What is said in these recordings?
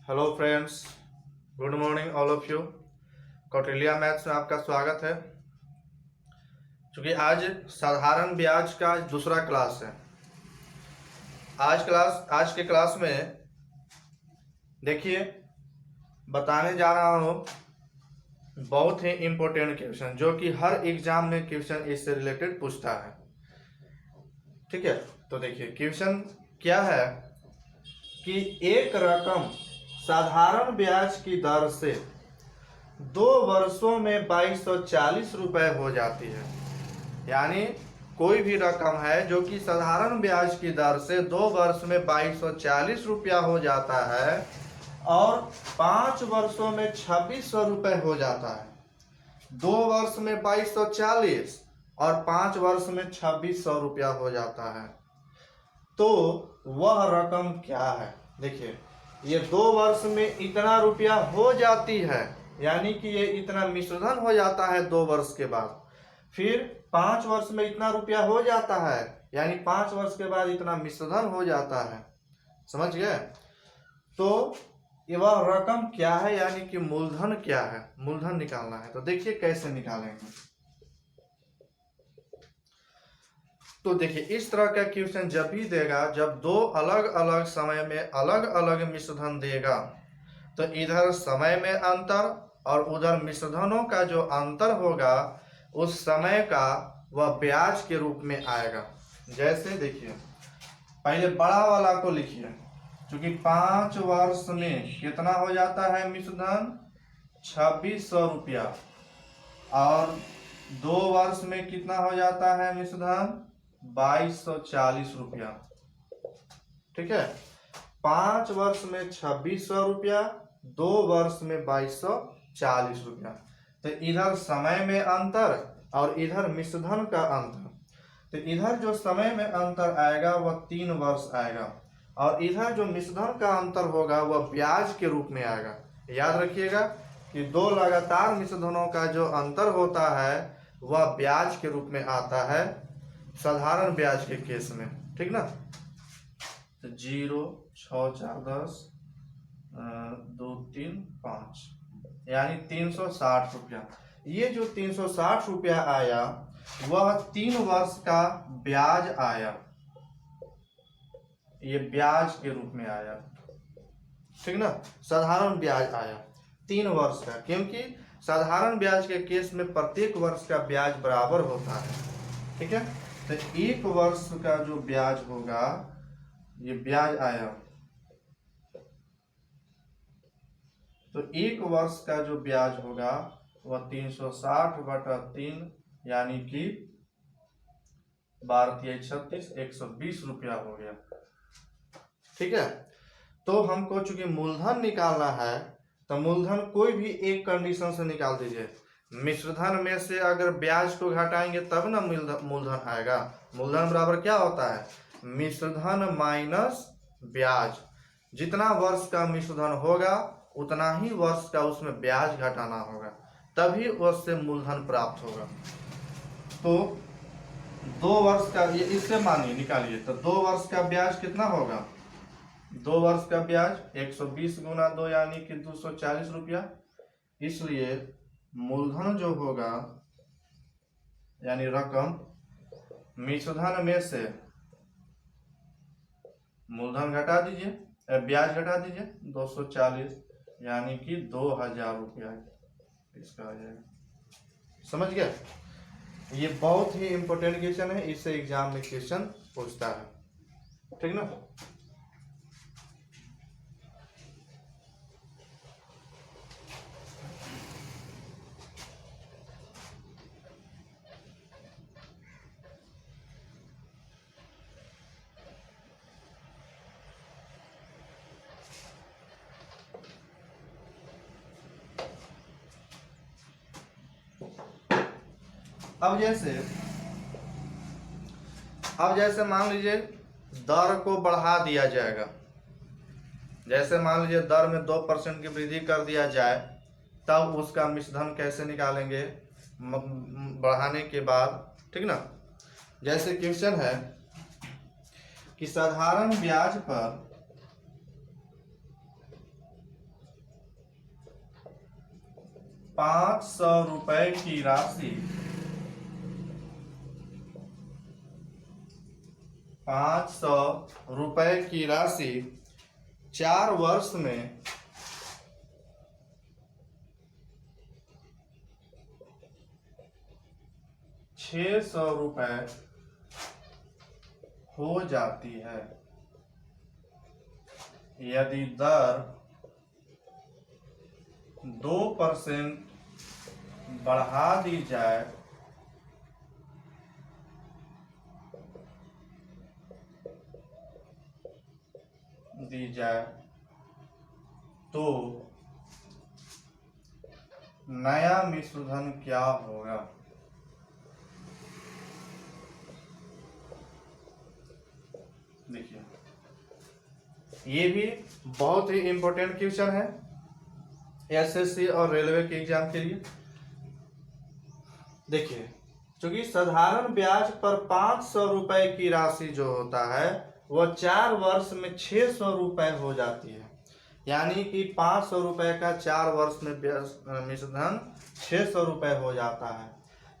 Hello friends, good morning all of you. Kautilya maths में आपका स्वागत है। क्योंकि आज साधारण ब्याज का दूसरा क्लास है। आज के क्लास में देखिए बताने जा रहा हूँ बहुत ही इम्पोर्टेंट क्वेश्चन, जो कि हर एग्जाम में क्वेश्चन इससे रिलेटेड पूछता है। ठीक है, तो देखिए क्वेश्चन क्या है कि एक रकम साधारण ब्याज की दर से 2 वर्षों में 2240 रुपए हो जाती है। यानी कोई भी रकम है जो कि साधारण ब्याज की दर से 2 वर्ष में 2240 रुपया हो जाता है और 5 वर्षों में 2600 रुपए हो जाता है। 2 वर्ष में 2240 और 5 वर्ष में 2600 रुपया हो जाता है। तो वह रकम क्या है? देखिए, ये 2 वर्ष में इतना रुपया हो जाती है, यानी कि ये इतना मिश्रधन हो जाता है 2 वर्ष के बाद। फिर 5 वर्ष में इतना रुपया हो जाता है, यानी 5 वर्ष के बाद इतना मिश्रधन हो जाता है। समझ गए? तो ये वह रकम क्या है, यानी कि मूलधन क्या है, मूलधन निकालना है। तो देखिए कैसे निकालेंगे। तो देखिए इस तरह का क्वेश्चन जब भी देगा, जब 2 अलग अलग समय में अलग अलग मिश्रधन देगा, तो इधर समय में अंतर और उधर मिश्रधनों का जो अंतर होगा उस समय का वह ब्याज के रूप में आएगा। जैसे देखिए पहले बड़ा वाला को लिखिए, क्योंकि 5 वर्ष में कितना हो जाता है मिश्रधन? 2600 रुपया। और 2 वर्ष में कितना हो जाता है मिश्रधन? 2240 रुपया। ठीक है, 5 वर्ष में 2600 रुपया, 2 वर्ष में 2240 रुपया। तो इधर समय में अंतर और इधर मिश्रधन का अंतर। तो इधर जो समय में अंतर आएगा वह 3 वर्ष आएगा, और इधर जो मिश्रधन का अंतर होगा वह ब्याज के रूप में आएगा। याद रखिएगा कि 2 लगातार मिश्रधनों का जो अंतर होता है वह ब्याज के रूप में आता है साधारण ब्याज के केस में। ठीक ना? तो 0, 6, 4, 10, 2, 3, 5, यानी 360 रुपया। ये जो 360 रुपया आया वह 3 वर्ष का ब्याज आया, ये ब्याज के रूप में आया। ठीक ना? साधारण ब्याज आया 3 वर्ष का, क्योंकि साधारण ब्याज के केस में प्रत्येक वर्ष का ब्याज बराबर होता है। ठीक है, तो 1 वर्ष का जो ब्याज होगा, ये ब्याज आया, तो 1 वर्ष का जो ब्याज होगा वह 360/3, यानी कि 12×36 120 रुपया हो गया। ठीक है, तो हमको चूंकि मूलधन निकालना है, तो मूलधन कोई भी एक कंडीशन से निकाल दीजिए। मिश्रधन में से अगर ब्याज को घटाएंगे तब ना मूलधन आएगा। मूलधन बराबर क्या होता है? मिश्रधन माइनस ब्याज। जितना वर्ष का मिश्रधन होगा उतना ही वर्ष का उसमें ब्याज घटाना होगा, तभी उससे मूलधन प्राप्त होगा। तो 2 वर्ष का, ये इससे मानिए निकालिए, तो 2 वर्ष का ब्याज कितना होगा? 2 वर्ष का ब्याज 120 गुना 2, यानी कि 240 रुपया। इसलिए मूलधन जो होगा, यानी रकम, मिश्रधन में से मूलधन घटा दीजिए, ब्याज घटा दीजिए, 240, यानी कि 2000 रुपया इसका आ जाएगा। समझ गया? ये बहुत ही इंपॉर्टेंट क्वेश्चन है, इससे एग्जाम में क्वेश्चन पूछता है। ठीक ना? अब जैसे मान लीजिए दर को बढ़ा दिया जाएगा। जैसे मान लीजिए दर में 2% की वृद्धि कर दिया जाए, तब उसका मिश्रधन कैसे निकालेंगे बढ़ाने के बाद। ठीक ना? जैसे क्वेश्चन है कि साधारण ब्याज पर ₹500 की राशि 4 वर्ष में 600 रुपए हो जाती है यदि दर 2% बढ़ा दी जाए तो नया मिश्रधन क्या होगा। देखिए, ये भी बहुत ही इंपॉर्टेंट क्वेश्चन है एसएससी और रेलवे के एग्जाम के लिए। देखिए, क्योंकि साधारण ब्याज पर 500 रुपए की राशि जो होता है वह 4 वर्ष में 600 रुपए हो जाती है, यानी कि 500 रुपए का 4 वर्ष में मिश्रधन 600 रुपए हो जाता है।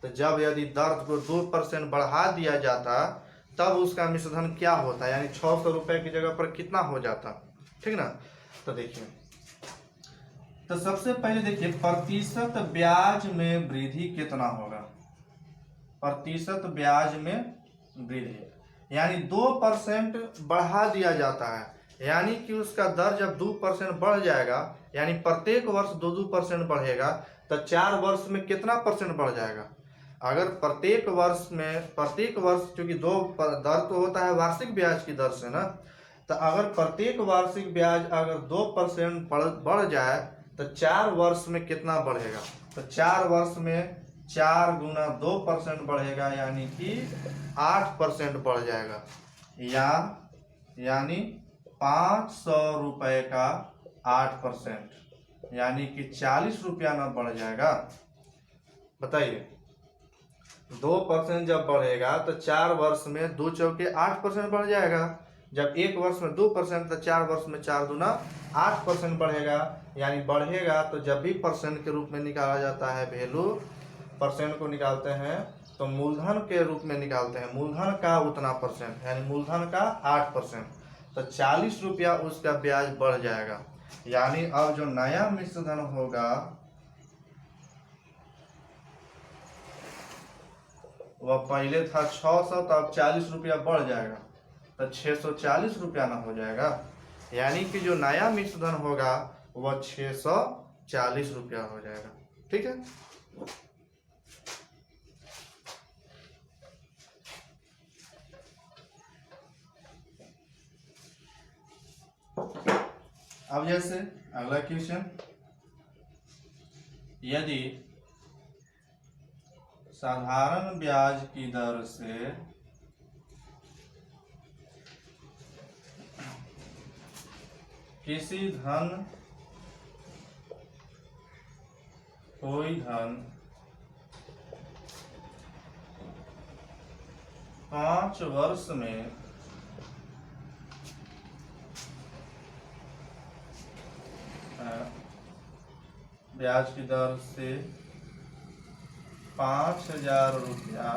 तो जब यदि दर को 2% बढ़ा दिया जाता तब उसका मिश्रधन क्या होता, यानी 600 रुपए की जगह पर कितना हो जाता, ठीक ना। तो देखिए, तो सबसे पहले देखिए प्रतिशत ब्याज में वृद्धि कितना होगा। प्रतिशत ब्याज में वृद्धि यानी 2% बढ़ा दिया जाता है, यानी कि उसका दर जब 2% बढ़ जाएगा, यानी प्रत्येक वर्ष 2% बढ़ेगा, तो 4 वर्ष में कितना परसेंट बढ़ जाएगा। अगर प्रत्येक वर्ष क्योंकि दर तो होता है वार्षिक ब्याज की दर से ना, तो अगर प्रत्येक वार्षिक ब्याज अगर 2% बढ़ जाए तो 4 वर्ष में कितना बढ़ेगा। तो 4 वर्ष में 4 गुना 2% बढ़ेगा, यानी कि 8% बढ़ जाएगा, यानी 500 रुपए का 8%, यानी कि 40 रुपया ना बढ़ जाएगा। बताइए, 2% जब बढ़ेगा तो 4 वर्ष में 2 चौके 8% बढ़ जाएगा। जब एक वर्ष में 2% तो 4 वर्ष में 4 दूना 8% बढ़ेगा, यानी बढ़ेगा। तो जब भी परसेंट के रूप में निकाला जाता है वैल्यू, परसेंट को निकालते हैं तो मूलधन के रूप में निकालते हैं, मूलधन का उतना परसेंट, यानी मूलधन का 8%, तो 40 रुपया उसका ब्याज बढ़ जाएगा। यानी अब जो नया मिश्रधन होगा वह पहले था 600, तो अब 40 रुपया बढ़ जाएगा, तो 640 रुपया ना हो जाएगा। यानी कि जो नया मिश्रधन होगा वह 640 रुपया हो जाएगा। ठीक है, अब जैसे अगला क्वेश्चन, यदि साधारण ब्याज की दर से कोई धन 5 वर्ष में ब्याज की दर से 5,000 रुपया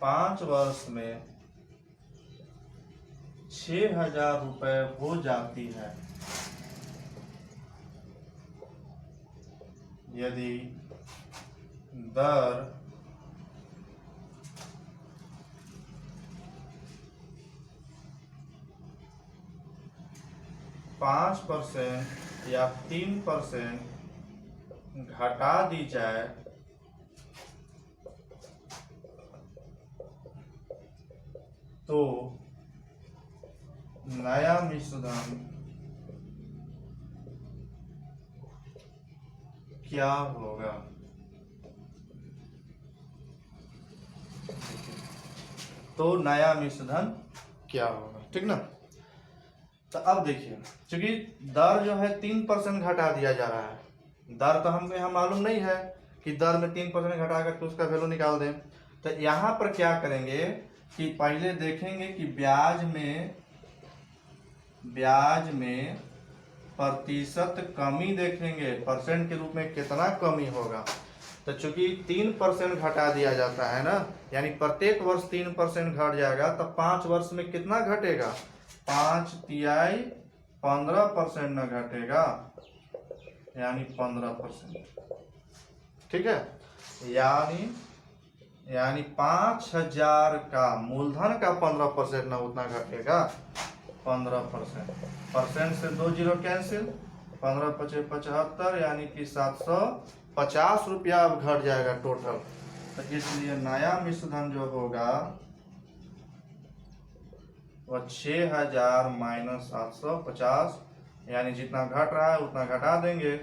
5 वर्ष में 6,000 रुपए हो जाती है यदि दर 5% या 3% घटा दी जाए तो नया मिश्रधन क्या होगा। तो नया मिश्रधन क्या होगा, ठीक ना। तो अब देखिए, क्योंकि दर जो है 3% घटा दिया जा रहा है, दर तो हमको यहाँ मालूम नहीं है कि दर में 3% घटा करके उसका वैल्यू निकाल दें। तो यहाँ पर क्या करेंगे कि पहले देखेंगे कि ब्याज में प्रतिशत कमी देखेंगे, परसेंट के रूप में कितना कमी होगा। तो चूंकि 3% घटा दिया जाता है ना, यानी प्रत्येक वर्ष 3% घट जाएगा, तो 5 वर्ष में कितना घटेगा, 5 तिहाई 15% न घटेगा, यानी 15%। ठीक है, यानी 5,000 का मूलधन का 15% ना उतना घटेगा, 15%। परसेंट से 2 जीरो कैंसिल, 15 पचे 75, यानी कि 750 रुपया अब घट जाएगा टोटल। तो इसलिए नया मिश्रधन जो होगा वह 6,000 माइनस 750, यानी जितना घट रहा है उतना घटा देंगे,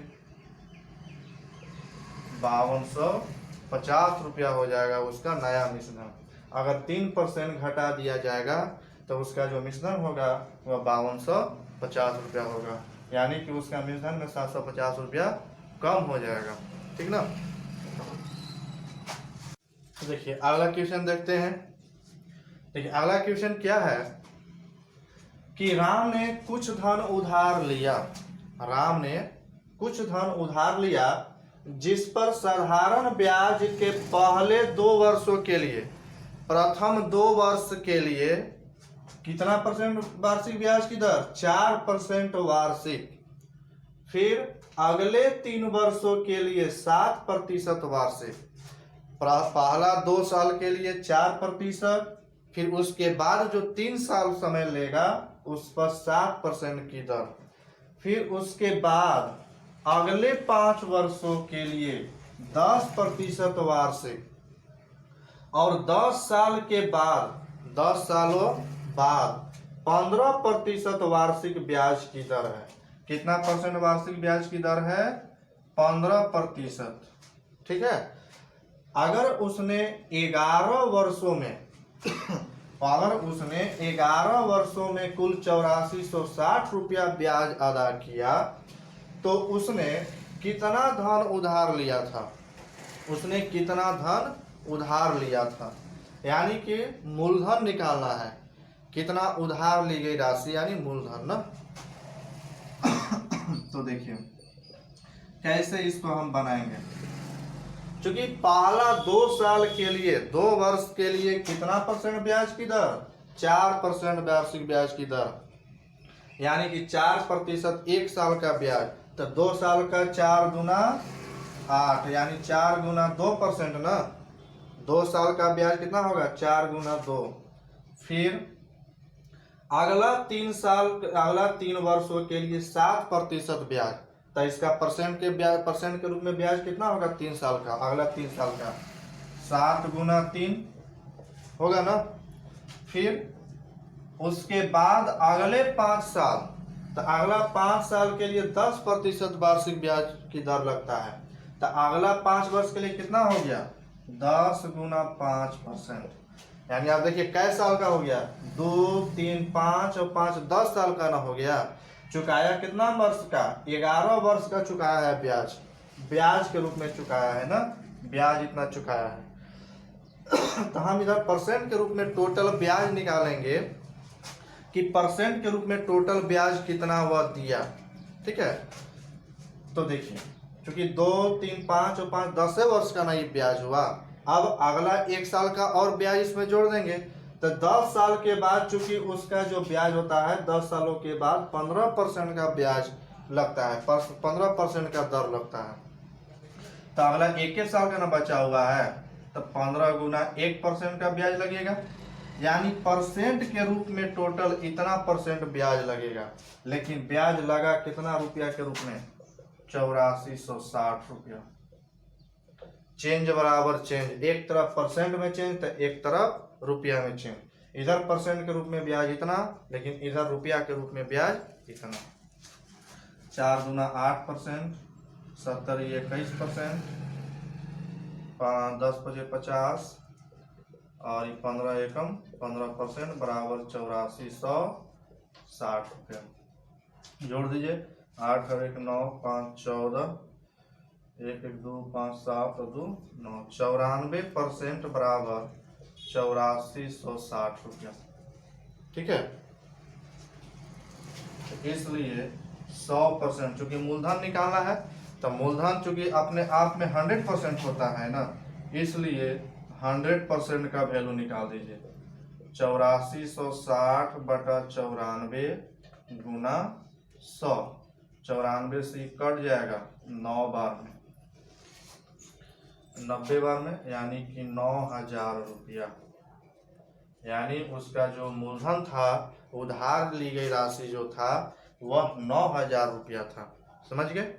5250 रुपया हो जाएगा उसका नया मिश्रधन। अगर 3% घटा दिया जाएगा तो उसका जो मिश्रधन होगा वह 5250 रुपया होगा, यानी कि उसका मिश्रधन में 750 रुपया कम हो जाएगा। ठीक ना। तो देखिए अगला क्वेश्चन देखते हैं। देखिए अगला क्वेश्चन क्या है कि राम ने कुछ धन उधार लिया, राम ने कुछ धन उधार लिया जिस पर साधारण ब्याज के पहले 2 वर्षों के लिए, प्रथम 2 वर्ष के लिए कितना परसेंट वार्षिक ब्याज की दर, 4% वार्षिक, फिर अगले 3 वर्षों के लिए 7% वार्षिक, पहला 2 साल के लिए 4%, फिर उसके बाद जो 3 साल समय लेगा उस पर 7% की दर, फिर उसके बाद अगले 5 वर्षों के लिए 10% वार्षिक, और 10 साल के बाद 10 सालों बाद 15% वार्षिक ब्याज की दर है। कितना परसेंट वार्षिक ब्याज की दर है, 15%। ठीक है, अगर उसने 11 वर्षों में अगर उसने 11 वर्षों में कुल 8460 रुपया ब्याज अदा किया तो उसने कितना धन उधार लिया था, उसने कितना धन उधार लिया था, यानी कि मूलधन निकालना है, कितना उधार ली गई राशि यानी मूलधन ना। तो देखिए कैसे इसको हम बनाएंगे। क्योंकि पहला 2 साल के लिए 2 वर्ष के लिए कितना परसेंट ब्याज की दर, 4% वार्षिक ब्याज की दर, यानी कि 4% 1 साल का ब्याज, तो 2 साल का 4 गुना 8, यानी 4 गुना 2% ना, 2 साल का ब्याज कितना होगा, 4 गुना 2। फिर अगला 3 वर्षों के लिए 7% ब्याज, तो इसका परसेंट के रूप में ब्याज कितना होगा, 3 साल का, अगला 3 साल का 7 गुना 3 होगा ना। फिर उसके बाद अगले 5 साल, तो अगला 5 साल के लिए 10% वार्षिक ब्याज की दर लगता है, तो अगला 5 वर्ष के लिए कितना हो गया, 10 गुना 5%, यानी आप देखिए कै साल का हो गया, 2 3 5 और 5 10 साल का ना हो गया। चुकाया कितना वर्ष का, 11 वर्ष का चुकाया है ब्याज, ब्याज के रूप में चुकाया है ना, ब्याज इतना चुकाया है। तो हम इधर परसेंट के रूप में टोटल ब्याज निकालेंगे कि परसेंट के रूप में टोटल ब्याज कितना वह दिया। ठीक है, तो देखिए क्योंकि 2 3 5 और 5 10 वर्ष का ना ये ब्याज हुआ, अब अगला 1 साल का और ब्याज इसमें जोड़ देंगे, तो 10 साल के बाद चूंकि उसका जो ब्याज होता है 10 सालों के बाद 15% का ब्याज लगता है, 15% का दर लगता है, तो अगला 1 साल का ना बचा हुआ है, तो 15 गुना 1% का ब्याज लगेगा, यानी परसेंट के रूप में टोटल इतना परसेंट ब्याज लगेगा, लेकिन ब्याज लगा कितना रुपया के रूप में, 8460 रुपया। चेंज बराबर चेंज, एक तरफ परसेंट में चेंज तो एक तरफ रुपया में चेंज, इधर परसेंट के रूप में ब्याज इतना, लेकिन इधर रुपया के रूप में ब्याज इतना। 4 गुना 8%, 70 21%, 10 पचे 50 और 15 एकम 15% बराबर 8460 रुपया। जोड़ दीजिए, 8 और 1 9, 5 14, 1 1 2 5 7 और 2 9, 94% बराबर 8460 रुपया। ठीक है, इसलिए 100%, चूंकि मूलधन निकालना है तो मूलधन चूंकि अपने आप में 100% होता है ना, इसलिए 100% का वैल्यू निकाल दीजिए। 8460 बटा 94 गुना 100। 94 से कट जाएगा 9 बार में, 90 बार में, यानी कि 9000 रुपया। यानी उसका जो मूलधन था, उधार ली गई राशि जो था वह 9000 रुपया था। समझ गए?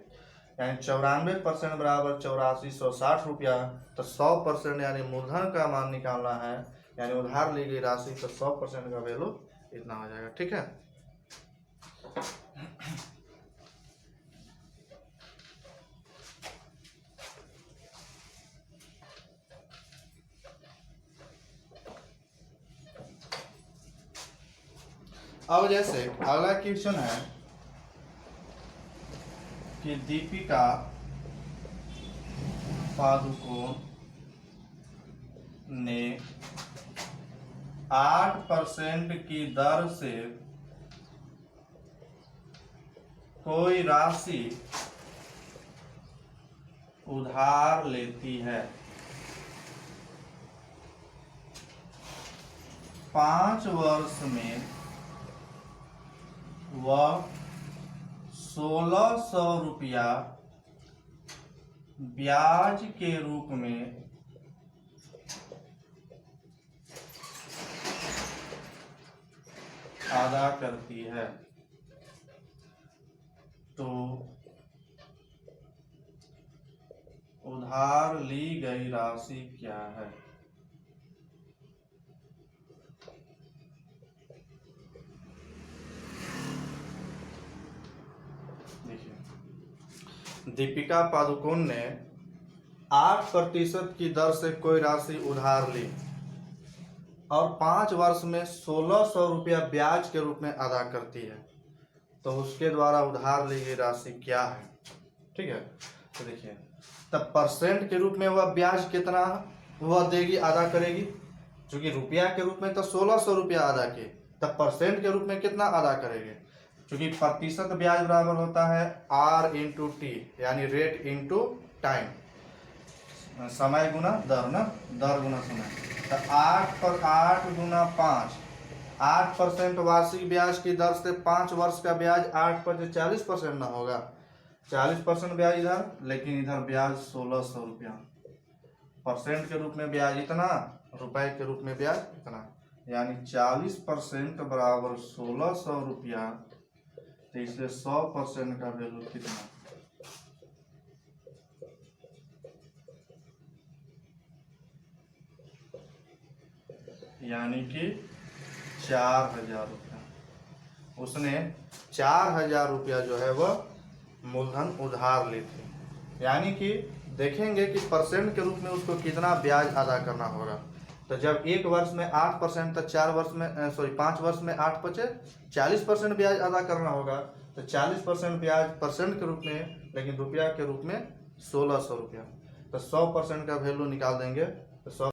यानी 94% बराबर 8460 रुपया। तो 100% यानी मूलधन का मान निकालना है, यानी उधार ली गई राशि, तो 100% का वैल्यू इतना हो जाएगा। ठीक है। अब जैसे अगला क्वेश्चन है कि दीपिका पादुकोण ने 8% की दर से कोई राशि उधार लेती है। 5 वर्ष में वह 1600 रुपया ब्याज के रूप में अदा करती है। तो उधार ली गई राशि क्या है? दीपिका पादुकोण ने 8% की दर से कोई राशि उधार ली और 5 वर्ष में 1600 रुपया ब्याज के रूप में अदा करती है। तो उसके द्वारा उधार ली गई राशि क्या है? ठीक है। तो देखिए, तब परसेंट के रूप में वह ब्याज कितना वह देगी, अदा करेगी। क्योंकि रुपया के रूप में तो 1600 रुपया अदा किए, तब परसेंट के रूप में कितना अदा करेंगे? क्योंकि प्रतिशत ब्याज बराबर होता है R इंटू टी, यानी रेट इंटू टाइम, समय गुना दर ना, दर गुना समय। तो 8 पर 8 गुना 5, 8% वार्षिक ब्याज की दर से 5 वर्ष का ब्याज 8 पर 40% ना होगा, 40% ब्याज इधर, लेकिन इधर ब्याज 1600 रुपया। परसेंट के रूप में ब्याज इतना, रुपए के रूप में ब्याज इतना, यानी 40% बराबर 1600 रुपया। तो इसलिए 100% का वैल्यू कितना? यानी कि 4000 रुपया। उसने 4000 रुपया जो है वह मूलधन उधार ली थी। यानी कि देखेंगे कि परसेंट के रूप में उसको कितना ब्याज अदा करना होगा। तो जब एक वर्ष में 8%, तो 5 वर्ष में 8 बचे 40% ब्याज अदा करना होगा। तो 40% ब्याज परसेंट के रूप में, लेकिन रुपया के रूप में 1600 रुपया। तो 100% का वैल्यू निकाल देंगे। तो 100